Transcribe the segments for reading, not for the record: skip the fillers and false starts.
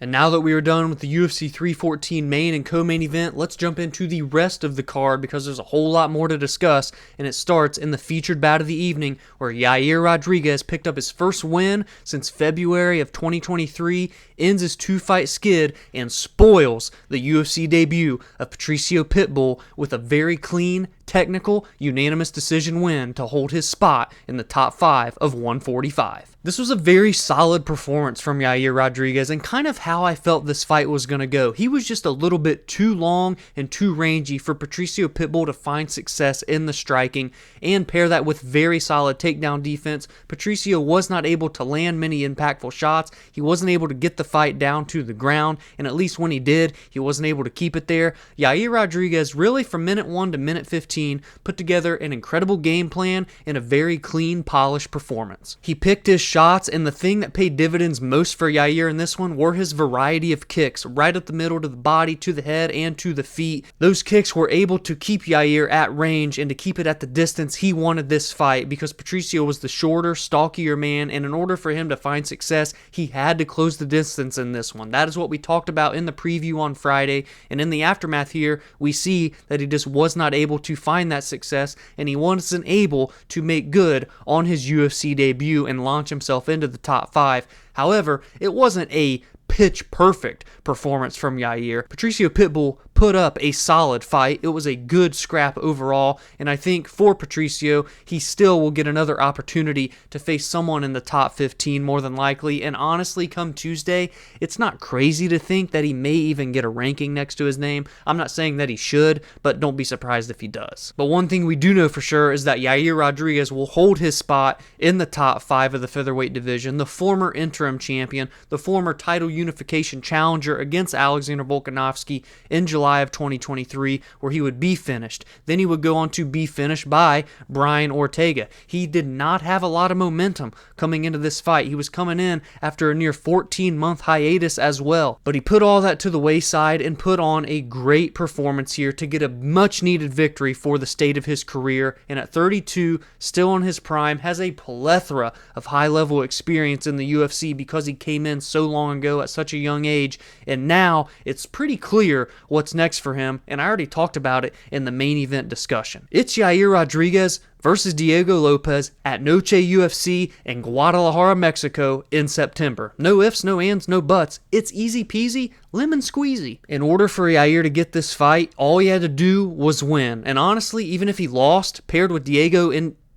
And now that we are done with the UFC 314 main and co-main event, let's jump into the rest of the card because there's a whole lot more to discuss, and it starts in the featured bout of the evening where Yair Rodriguez picked up his first win since February of 2023, ends his two-fight skid, and spoils the UFC debut of Patricio Pitbull with a very clean, technical, unanimous decision win to hold his spot in the top 5 of 145. This was a very solid performance from Yair Rodriguez and kind of how I felt this fight was going to go. He was just a little bit too long and too rangy for Patricio Pitbull to find success in the striking and pair that with very solid takedown defense. Patricio was not able to land many impactful shots. He wasn't able to get the fight down to the ground, and at least when he did, he wasn't able to keep it there. Yair Rodriguez really from minute 1 to minute 15 put together an incredible game plan and a very clean, polished performance. He picked his shots, and the thing that paid dividends most for Yair in this one were his variety of kicks, right up the middle to the body, to the head, and to the feet. Those kicks were able to keep Yair at range and to keep it at the distance he wanted this fight because Patricio was the shorter, stalkier man, and in order for him to find success, he had to close the distance in this one. That is what we talked about in the preview on Friday, and in the aftermath here, we see that he just was not able to find that success, and he wasn't able to make good on his UFC debut and launch himself into the top 5. However, it wasn't a pitch perfect performance from Yair. Patricio Pitbull put up a solid fight. It was a good scrap overall, and I think for Patricio, he still will get another opportunity to face someone in the top 15 more than likely, and honestly, come Tuesday, it's not crazy to think that he may even get a ranking next to his name. I'm not saying that he should, but don't be surprised if he does. But one thing we do know for sure is that Yair Rodriguez will hold his spot in the top 5 of the featherweight division, the former interim champion, the former title unification challenger against Alexander Volkanovski in July of 2023, where he would be finished. Then he would go on to be finished by Brian Ortega. He did not have a lot of momentum coming into this fight. He was coming in after a near 14-month hiatus as well, but he put all that to the wayside and put on a great performance here to get a much-needed victory for the state of his career, and at 32, still in his prime, has a plethora of high-level experience in the UFC because he came in so long ago at such a young age, and now it's pretty clear what's next for him, and I already talked about it in the main event discussion. It's Yair Rodriguez versus Diego Lopes at Noche UFC in Guadalajara, Mexico in September. No ifs, no ands, no buts. It's easy peasy, lemon squeezy. In order for Yair to get this fight, all he had to do was win, and honestly, even if he lost, paired with Diego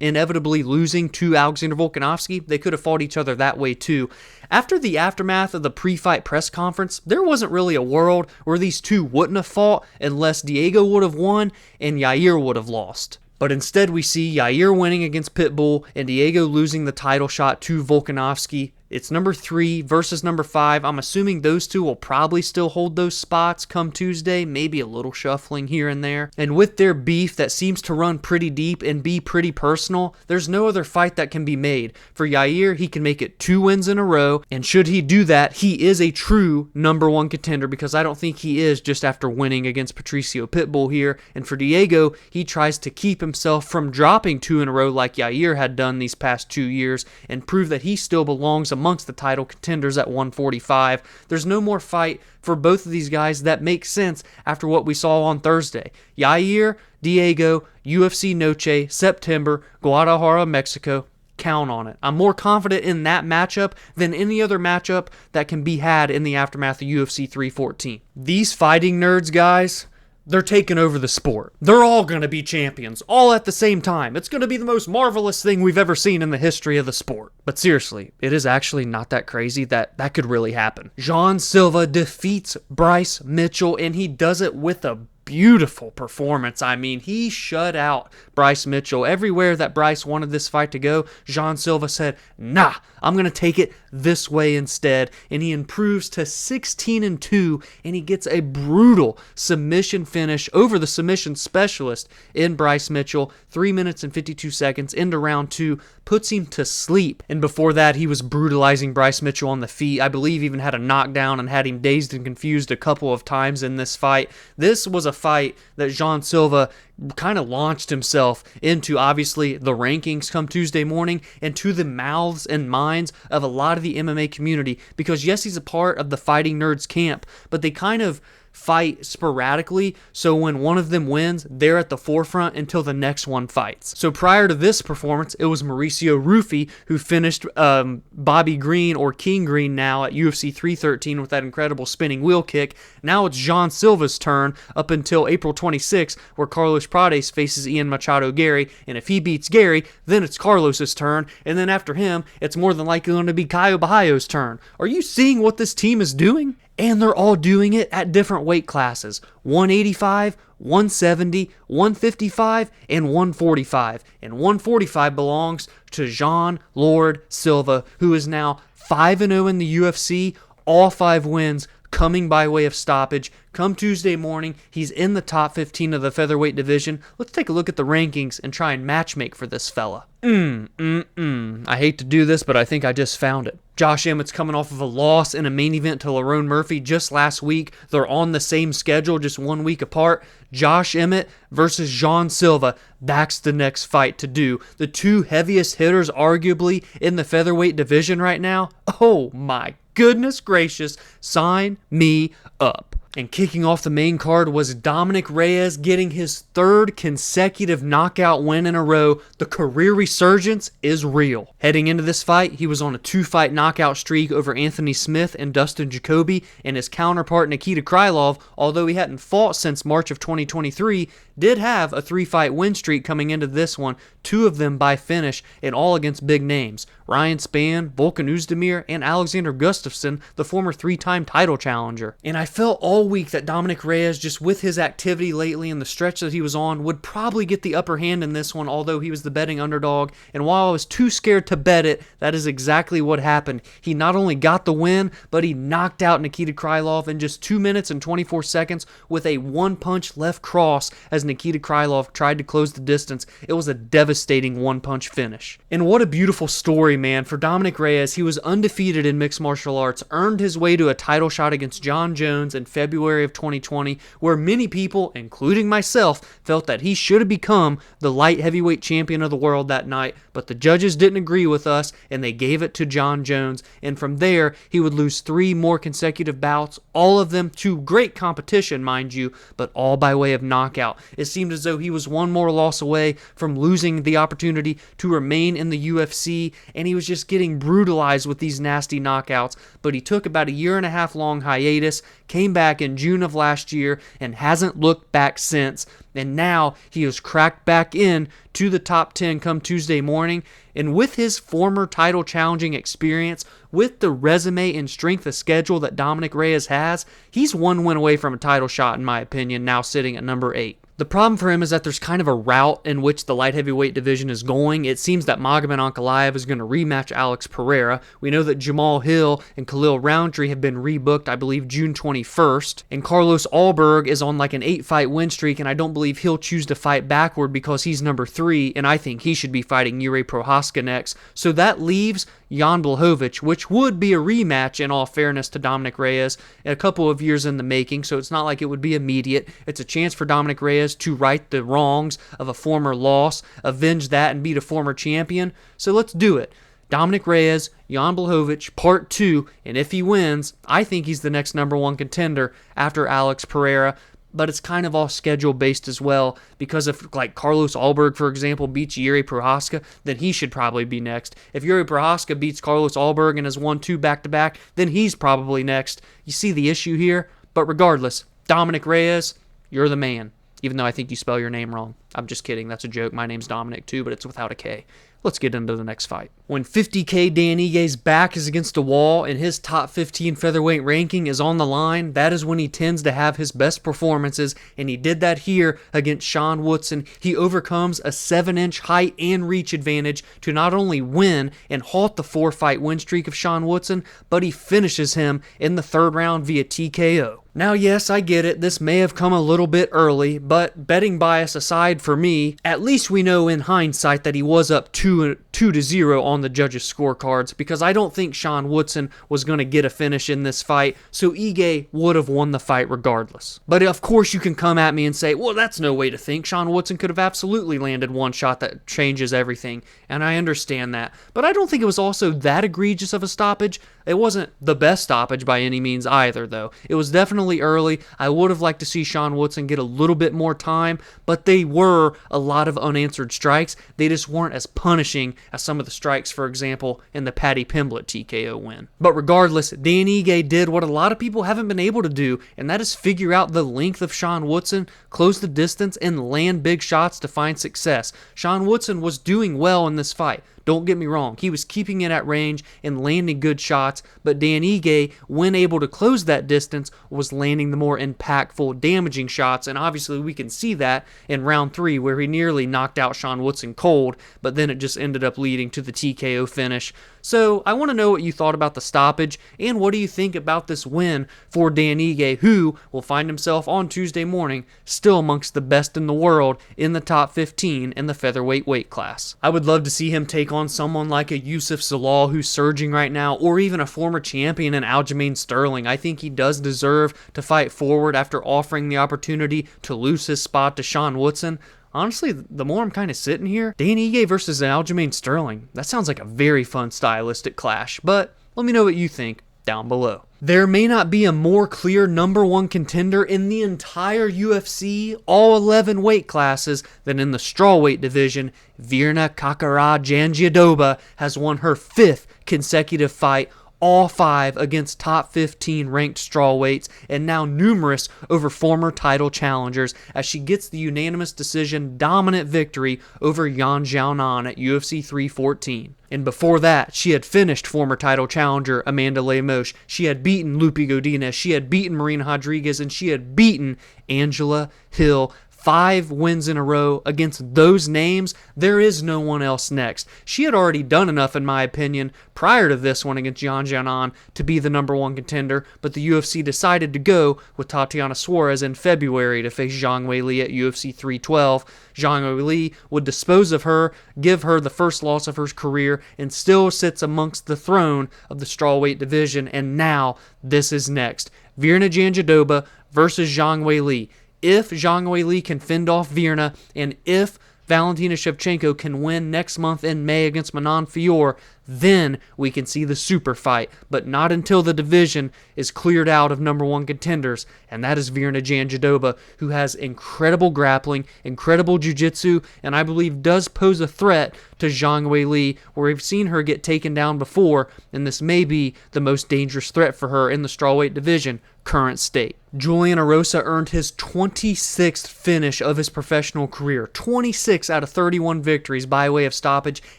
inevitably losing to Alexander Volkanovski, they could have fought each other that way too. After the aftermath of the pre-fight press conference, there wasn't really a world where these two wouldn't have fought unless Diego would have won and Yair would have lost. But instead we see Yair winning against Pitbull and Diego losing the title shot to Volkanovski. It's number 3 versus number 5. I'm assuming those two will probably still hold those spots come Tuesday, maybe a little shuffling here and there. And with their beef that seems to run pretty deep and be pretty personal, there's no other fight that can be made. For Yair, he can make it 2 wins in a row, and should he do that, he is a true number 1 contender because I don't think he is just after winning against Patricio Pitbull here. And for Diego, he tries to keep himself from dropping 2 in a row like Yair had done these past 2 years and prove that he still belongs amongst the title contenders at 145. There's no more fight for both of these guys that makes sense after what we saw on Thursday. Yair, Diego, UFC Noche, September, Guadalajara, Mexico. Count on it. I'm more confident in that matchup than any other matchup that can be had in the aftermath of UFC 314. These fighting nerds, guys, they're taking over the sport. They're all going to be champions, all at the same time. It's going to be the most marvelous thing we've ever seen in the history of the sport. But seriously, it is actually not that crazy that could really happen. Silva defeats Bryce Mitchell, and he does it with a beautiful performance. I mean, he shut out Bryce Mitchell. Everywhere that Bryce wanted this fight to go, Silva said, nah, I'm going to take it this way instead. And he improves to 16-2, and he gets a brutal submission finish over the submission specialist in Bryce Mitchell. 3 minutes and 52 seconds into round 2, puts him to sleep. And before that, he was brutalizing Bryce Mitchell on the feet. I believe even had a knockdown and had him dazed and confused a couple of times in this fight. This was a fight that Jean Silva kind of launched himself into, obviously, the rankings come Tuesday morning and to the mouths and minds of a lot of the MMA community. Because, yes, he's a part of the Fighting Nerds camp, but they kind of fight sporadically, so when one of them wins, they're at the forefront until the next one fights. So prior to this performance, it was Mauricio Rufy who finished Bobby Green, or King Green now, at UFC 313 with that incredible spinning wheel kick. Now it's Jean Silva's turn up until April 26th, where Carlos Prates faces Ian Machado Gary, and if he beats Gary, then it's Carlos's turn, and then after him, it's more than likely going to be Caio Bahaio's turn. Are you seeing what this team is doing? And they're all doing it at different weight classes: 185, 170, 155, and 145. And 145 belongs to Jean Lord Silva, who is now 5-0 in the UFC, all 5 wins coming by way of stoppage. Come Tuesday morning, he's in the top 15 of the featherweight division. Let's take a look at the rankings and try and matchmake for this fella. I hate to do this, but I think I just found it. Josh Emmett's coming off of a loss in a main event to Lerone Murphy just last week. They're on the same schedule, just 1 week apart. Josh Emmett versus Jean Silva. That's the next fight to do. The two heaviest hitters, arguably, in the featherweight division right now. Oh my goodness gracious, sign me up. And kicking off the main card was Dominick Reyes getting his 3rd consecutive knockout win in a row. The career resurgence is real. Heading into this fight, he was on a 2-fight knockout streak over Anthony Smith and Dustin Jacoby, and his counterpart Nikita Krylov, although he hadn't fought since March of 2023, did have a 3-fight win streak coming into this one, 2 of them by finish, and all against big names: Ryan Spann, Volkan Oezdemir, and Alexander Gustafsson, the former 3-time title challenger. And I felt all week that Dominick Reyes, just with his activity lately and the stretch that he was on, would probably get the upper hand in this one, although he was the betting underdog. And while I was too scared to bet it, that is exactly what happened. He not only got the win, but he knocked out Nikita Krylov in just 2 minutes and 24 seconds with a 1-punch left cross as Nikita Krylov tried to close the distance. It was a devastating 1-punch finish. And what a beautiful story, man. For Dominick Reyes, he was undefeated in mixed martial arts, earned his way to a title shot against John Jones in February of 2020, where many people, including myself, felt that he should have become the light heavyweight champion of the world that night, but the judges didn't agree with us, and they gave it to John Jones. And from there, he would lose 3 more consecutive bouts, all of them to great competition, mind you, but all by way of knockout. It seemed as though he was one more loss away from losing the opportunity to remain in the UFC, and he was just getting brutalized with these nasty knockouts. But he took about a 1.5 year long hiatus, came back in June of last year, and hasn't looked back since. And now he has cracked back in to the top 10 come Tuesday morning. And with his former title challenging experience, with the resume and strength of schedule that Dominick Reyes has, he's 1 win away from a title shot, in my opinion, now sitting at number 8. The problem for him is that there's kind of a route in which the light heavyweight division is going. It seems that Magomed Ankalaev is going to rematch Alex Pereira. We know that Jamal Hill and Khalil Roundtree have been rebooked, I believe, June 21st. And Carlos Alberg is on like an 8-fight win streak, and I don't believe he'll choose to fight backward because he's number 3, and I think he should be fighting Jiri Prochazka next. So that leaves Jan Blachowicz, which would be a rematch, in all fairness to Dominick Reyes, a couple of years in the making, so it's not like it would be immediate. It's a chance for Dominick Reyes to right the wrongs of a former loss, avenge that, and beat a former champion. So let's do it. Dominick Reyes, Jan Blachowicz, part 2, and if he wins, I think he's the next number 1 contender after Alex Pereira. But it's kind of all schedule-based as well, because if, like, Carlos Alberg, for example, beats Jiri Prochazka, then he should probably be next. If Jiri Prochazka beats Carlos Alberg and has won 2 back-to-back, then he's probably next. You see the issue here? But regardless, Dominick Reyes, you're the man, even though I think you spell your name wrong. I'm just kidding. That's a joke. My name's Dominic, too, but it's without a K. Let's get into the next fight. When 50K Dan Igue's back is against a wall and his top 15 featherweight ranking is on the line, that is when he tends to have his best performances, and he did that here against Sean Woodson. He overcomes a 7-inch height and reach advantage to not only win and halt the 4-fight win streak of Sean Woodson, but he finishes him in the 3rd round via TKO. Now, yes, I get it. This may have come a little bit early, but betting bias aside for me, at least we know in hindsight that he was up 2-0 on the judges' scorecards because I don't think Sean Woodson was going to get a finish in this fight, so Ige would have won the fight regardless. But of course you can come at me and say, well, that's no way to think. Sean Woodson could have absolutely landed one shot that changes everything, and I understand that. But I don't think it was also that egregious of a stoppage. It wasn't the best stoppage by any means either, though. It was definitely early. I would have liked to see Sean Woodson get a little bit more time, but they were a lot of unanswered strikes. They just weren't as punishing as some of the strikes, for example, in the Paddy Pimblett TKO win. But regardless, Dan Ige did what a lot of people haven't been able to do, and that is figure out the length of Sean Woodson, close the distance, and land big shots to find success. Sean Woodson was doing well in this fight. Don't get me wrong, he was keeping it at range and landing good shots, but Dan Ige, when able to close that distance, was landing the more impactful, damaging shots, and obviously we can see that in round 3 where he nearly knocked out Sean Woodson cold, but then it just ended up leading to the TKO finish. So I want to know what you thought about the stoppage, and what do you think about this win for Dan Ige, who will find himself on Tuesday morning still amongst the best in the world in the top 15 in the featherweight weight class. I would love to see him take on someone like a Youssef Zalal who's surging right now, or even a former champion in Aljamain Sterling. I think he does deserve to fight forward after offering the opportunity to lose his spot to Sean Woodson. Honestly, the more I'm kind of sitting here, Dan Ige versus Aljamain Sterling, that sounds like a very fun stylistic clash, but let me know what you think down below. There may not be a more clear number 1 contender in the entire UFC, all 11 weight classes, than in the strawweight division. Virna Jandiroba has won her 5th consecutive fight, all 5 against top 15 ranked strawweights, and now numerous over former title challengers, as she gets the unanimous decision dominant victory over Xiaonan at UFC 314. And before that, she had finished former title challenger Amanda Lemos. She had beaten Lupe Godinez, she had beaten Marina Rodriguez, and she had beaten Angela Hill. 5 wins in a row against those names. There is no one else next. She had already done enough, in my opinion, prior to this one against Xiaonan to be the number 1 contender, but the UFC decided to go with Tatiana Suarez in February to face Zhang Weili at UFC 312. Zhang Weili would dispose of her, give her the first loss of her career, and still sits amongst the throne of the strawweight division, and now this is next. Virna Jandiroba versus Zhang Weili. If Zhang Weili can fend off Virna, and if Valentina Shevchenko can win next month in May against Manon Fior, then we can see the super fight, but not until the division is cleared out of number 1 contenders, and that is Virna Jandiroba, who has incredible grappling, incredible jiu-jitsu, and I believe does pose a threat to Zhang Weili, where we've seen her get taken down before, and this may be the most dangerous threat for her in the strawweight division, current state. Julian Erosa earned his 26th finish of his professional career, 26 out of 31 victories by way of stoppage,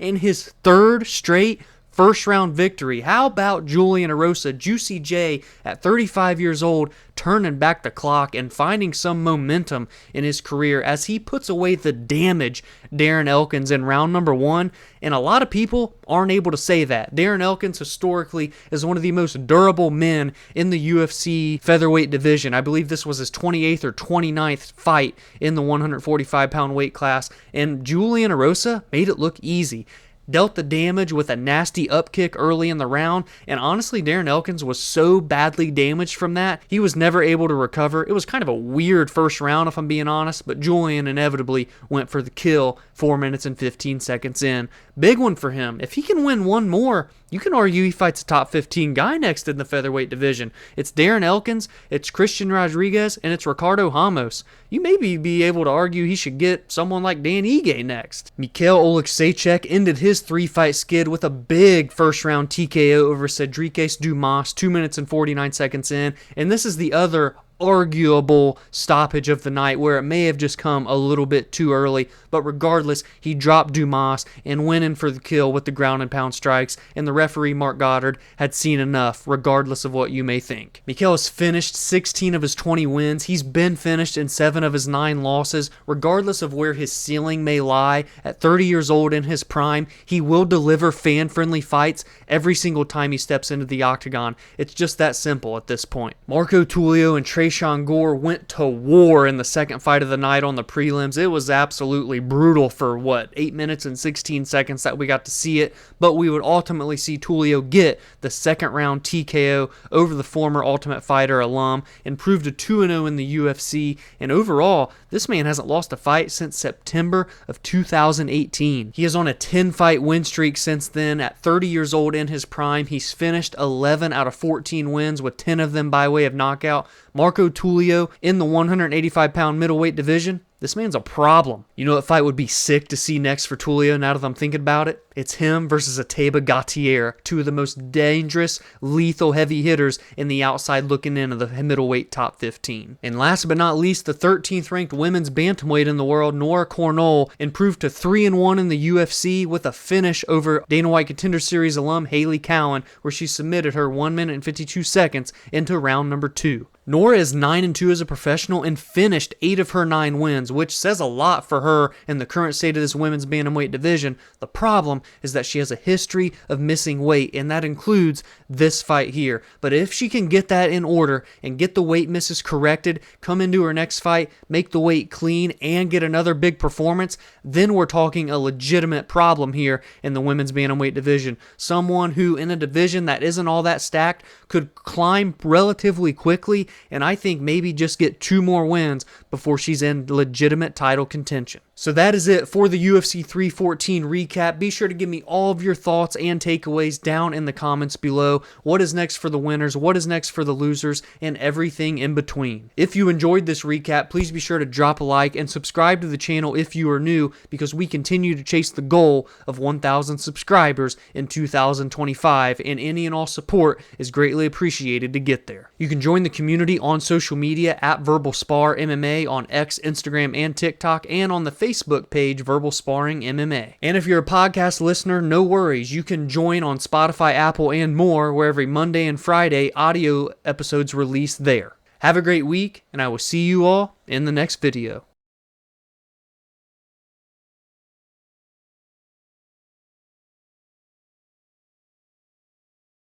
and his 3rd straight first-round victory. How about Julian Erosa, Juicy J, at 35 years old, turning back the clock and finding some momentum in his career as he puts away the damage Darren Elkins in round number 1, and a lot of people aren't able to say that. Darren Elkins historically is one of the most durable men in the UFC featherweight division. I believe this was his 28th or 29th fight in the 145-pound weight class, and Julian Erosa made it look easy. Dealt the damage with a nasty upkick early in the round, and honestly, Darren Elkins was so badly damaged from that, he was never able to recover. It was kind of a weird first round, if I'm being honest, but Julian inevitably went for the kill 4 minutes and 15 seconds in. Big one for him. If he can win one more, you can argue he fights a top 15 guy next in the featherweight division. It's Darren Elkins, it's Christian Rodriguez, and it's Ricardo Ramos. You may be able to argue he should get someone like Dan Ige next. Michal Oleksiejczuk ended his 3-fight skid with a big first-round TKO over Sedriques Dumas, 2 minutes and 49 seconds in, and this is the other arguable stoppage of the night where it may have just come a little bit too early, but regardless, he dropped Dumas and went in for the kill with the ground and pound strikes, and the referee Mark Goddard had seen enough regardless of what you may think. Michal has finished 16 of his 20 wins. He's been finished in 7 of his 9 losses. Regardless of where his ceiling may lie, at 30 years old in his prime, he will deliver fan-friendly fights every single time he steps into the octagon. It's just that simple at this point. Marco Tulio and Tresean Tresean Gore went to war in the second fight of the night on the prelims. It was absolutely brutal for, 8 minutes and 16 seconds that we got to see it, but we would ultimately see Tulio get the second round TKO over the former Ultimate Fighter alum and proved a 2-0 in the UFC, and overall, this man hasn't lost a fight since September of 2018. He is on a 10-fight win streak since then. At 30 years old in his prime, he's finished 11 out of 14 wins, with 10 of them by way of knockout. Marco Tulio in the 185-pound middleweight division. This man's a problem. You know what fight would be sick to see next for Tulio now that I'm thinking about it? It's him versus Ateba Gautier, two of the most dangerous, lethal heavy hitters in the outside looking in of the middleweight top 15. And last but not least, the 13th ranked women's bantamweight in the world, Nora Cornolle, improved to 3-1 in the UFC with a finish over Dana White Contender Series alum Hailey Cowan, where she submitted her 1 minute and 52 seconds into round number 2. Nora is 9-2 as a professional and finished 8 of her 9 wins, which says a lot for her in the current state of this women's bantamweight division. The problem is that she has a history of missing weight, and that includes this fight here. But if she can get that in order and get the weight misses corrected, come into her next fight, make the weight clean, and get another big performance, then we're talking a legitimate problem here in the women's bantamweight division. Someone who, in a division that isn't all that stacked, could climb relatively quickly, and I think maybe just get 2 more wins before she's in legitimate title contention. So that is it for the UFC 314 recap. Be sure to give me all of your thoughts and takeaways down in the comments below. What is next for the winners? What is next for the losers? And everything in between. If you enjoyed this recap, please be sure to drop a like and subscribe to the channel if you are new, because we continue to chase the goal of 1,000 subscribers in 2025, and any and all support is greatly appreciated to get there. You can join the community on social media at Verbal Spar MMA on X, Instagram, and TikTok, and on the Facebook page Verbal Sparring MMA. And if you're a podcast listener, no worries. You can join on Spotify, Apple, and more, where every Monday and Friday audio episodes release there. Have a great week, and I will see you all in the next video.